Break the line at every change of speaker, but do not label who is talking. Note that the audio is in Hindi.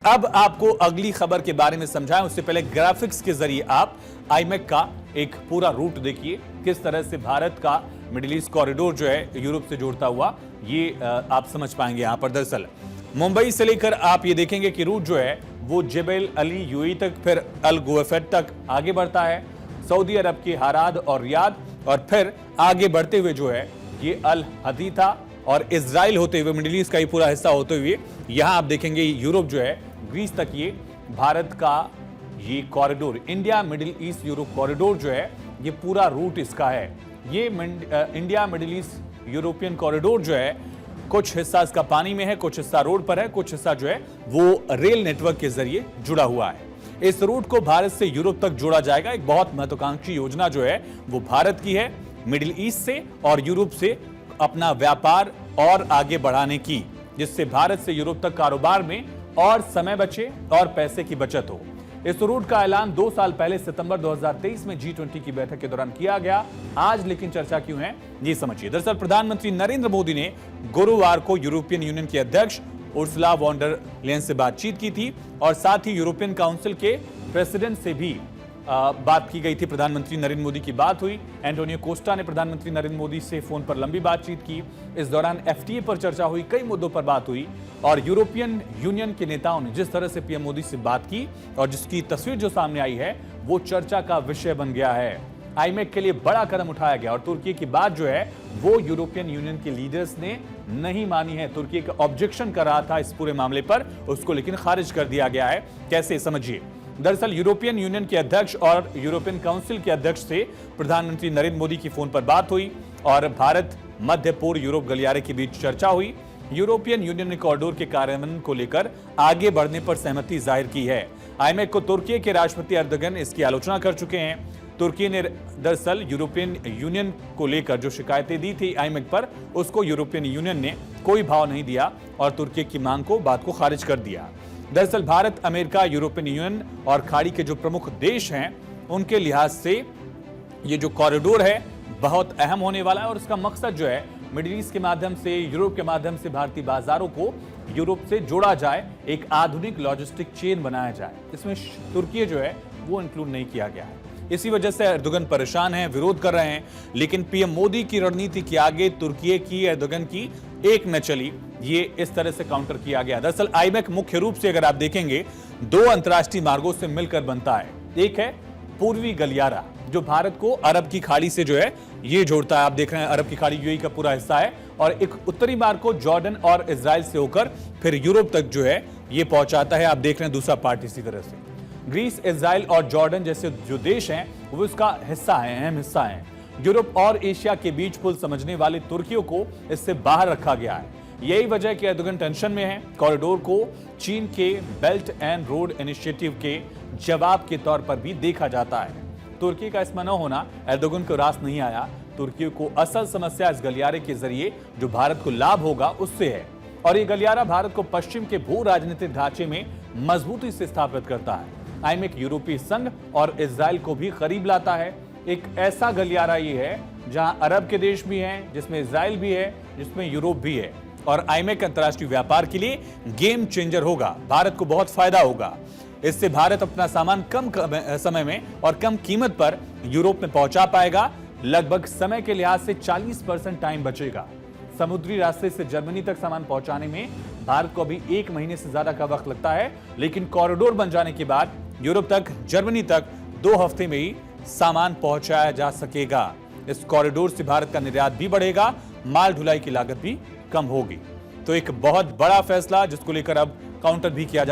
अब आपको अगली खबर के बारे में समझाएं उससे पहले ग्राफिक्स के जरिए आप आईमेक का एक पूरा रूट देखिए, किस तरह से भारत का मिडिल ईस्ट कॉरिडोर जो है यूरोप से जोड़ता हुआ ये आप समझ पाएंगे यहां पर। दरअसल मुंबई से लेकर आप ये देखेंगे कि रूट जो है वो जेबेल अली यूएई तक, फिर अल गुवैफेट तक आगे बढ़ता है, सऊदी अरब के हाराद और रियाद, और फिर आगे बढ़ते हुए जो है ये अल हदीथा और इजराइल होते हुए मिडिल ईस्ट का ये पूरा हिस्सा होते हुए यहां आप देखेंगे यूरोप जो है ग्रीस तक ये भारत का ये corridor, India middle east Europe corridor जो है ये पूरा रूट इसका है। ये India middle east European corridor जो है कुछ हिस्सा इसका पानी में है, कुछ हिस्सा रोड पर है, कुछ हिस्सा जो है वो रेल नेटवर्क के जरिए जुड़ा हुआ है। इस रूट को भारत से यूरोप तक जोड़ा जाएगा। एक बहुत महत्वाकांक्षी योजना जो है वो भारत की है, मिडिल ईस्ट से और यूरोप से अपना व्यापार और आगे बढ़ाने की, जिससे भारत से यूरोप तक कारोबार में और समय बचे और पैसे की बचत हो। इस रूट का ऐलान 2 साल पहले सितंबर 2023 में G20 की बैठक के दौरान किया गया। आज लेकिन चर्चा क्यों है ये समझिए। दरअसल प्रधानमंत्री नरेंद्र मोदी ने गुरुवार को यूरोपियन यूनियन के अध्यक्ष उर्सुला वॉन डर लेयन से बातचीत की थी और साथ ही यूरोपियन काउंसिल के प्रेसिडेंट से भी बात की गई थी। प्रधानमंत्री नरेंद्र मोदी की बात हुई। एंटोनियो कोस्टा ने प्रधानमंत्री नरेंद्र मोदी से फोन पर लंबी बातचीत की। इस दौरान एफटीए पर चर्चा हुई, कई मुद्दों पर बात हुई और यूरोपियन यूनियन के नेताओं ने जिस तरह से पीएम मोदी से बात की और जिसकी तस्वीर जो सामने आई है वो चर्चा का विषय बन गया है। आईमेक के लिए बड़ा कदम उठाया गया और तुर्की की बात जो है वो यूरोपियन यूनियन के लीडर्स ने नहीं मानी है। तुर्की का ऑब्जेक्शन कर रहा था इस पूरे मामले पर, उसको लेकिन खारिज कर दिया गया है। कैसे समझिए। दरअसल यूरोपियन यूनियन के अध्यक्ष और यूरोपियन काउंसिल के अध्यक्ष से प्रधानमंत्री नरेंद्र मोदी की फोन पर बात हुई और भारत मध्य पूर्व यूरोप गलियारे के बीच चर्चा हुई। यूरोपियन यूनियन ने कॉरिडोर के कार्यान्वयन को लेकर आगे बढ़ने पर सहमति जाहिर की है। आईमेक को तुर्की के राष्ट्रपति एर्दोगन इसकी आलोचना कर चुके हैं। तुर्की ने दरअसल यूरोपियन यूनियन को लेकर जो शिकायतें दी थी आईमेक पर, उसको यूरोपियन यूनियन ने कोई भाव नहीं दिया और तुर्की की मांग को, बात को खारिज कर दिया। दरअसल भारत, अमेरिका, यूरोपियन यूनियन और खाड़ी के जो प्रमुख देश हैं उनके लिहाज से ये जो कॉरिडोर है बहुत अहम होने वाला है और इसका मकसद जो है मिडिल ईस्ट के माध्यम से, यूरोप के माध्यम से भारतीय बाजारों को यूरोप से जोड़ा जाए, एक आधुनिक लॉजिस्टिक चेन बनाया जाए। इसमें तुर्की जो है वो इंक्लूड नहीं किया गया है। इसी वजह से एर्दोगन परेशान हैं, विरोध कर रहे हैं, लेकिन पीएम मोदी की रणनीति के आगे तुर्की की, एर्दोगन की एक न चली। ये इस तरह से काउंटर किया गया। दरअसल आईमेक मुख्य रूप से अगर आप देखेंगे 2 अंतर्राष्ट्रीय मार्गों से मिलकर बनता है। एक है पूर्वी गलियारा जो भारत को अरब की खाड़ी से जो है ये जोड़ता है। आप देख रहे हैं अरब की खाड़ी यूएई का पूरा हिस्सा है और एक उत्तरी मार्ग को जॉर्डन और इजराइल से होकर फिर यूरोप तक जो है ये पहुंचाता है। आप देख रहे हैं दूसरा पार्ट इसी तरह से। ग्रीस, इजराइल और जॉर्डन जैसे जो देश हैं वो इसका हिस्सा है, अहम हिस्सा है। यूरोप और एशिया के बीच पुल समझने वाले तुर्कियों को इससे बाहर रखा गया है। यही वजह है कि एर्दोगन टेंशन में है। कॉरिडोर को चीन के बेल्ट एंड रोड इनिशिएटिव के जवाब के तौर पर भी देखा जाता है। तुर्की का इसमें न होना एर्दोगन को रास नहीं आया। तुर्की को असल समस्या इस गलियारे के जरिए जो भारत को लाभ होगा उससे है और ये गलियारा भारत को पश्चिम के भू राजनीतिक ढांचे में मजबूती से स्थापित करता है। आईमेक यूरोपीय संघ और इजराइल को भी करीब लाता है। एक ऐसा गलियारा ये है जहां अरब के देश भी हैं, जिसमें इजराइल भी है, जिसमें यूरोप भी है और आईमेक अंतर्राष्ट्रीय व्यापार के लिए गेम चेंजर होगा। भारत को बहुत फायदा होगा। इससे भारत अपना सामान कम समय में और कम कीमत पर यूरोप में पहुंचा पाएगा। लगभग समय के लिहाज से 40% टाइम बचेगा। समुद्री रास्ते से जर्मनी तक सामान पहुंचाने में भारत को अभी 1 महीने से ज्यादा का वक्त लगता है, लेकिन कॉरिडोर बन जाने के बाद यूरोप तक, जर्मनी तक 2 हफ्ते में ही सामान पहुंचाया जा सकेगा। इस कॉरिडोर से भारत का निर्यात भी बढ़ेगा, माल ढुलाई की लागत भी कम होगी। तो एक बहुत बड़ा फैसला जिसको लेकर अब काउंटर भी किया जा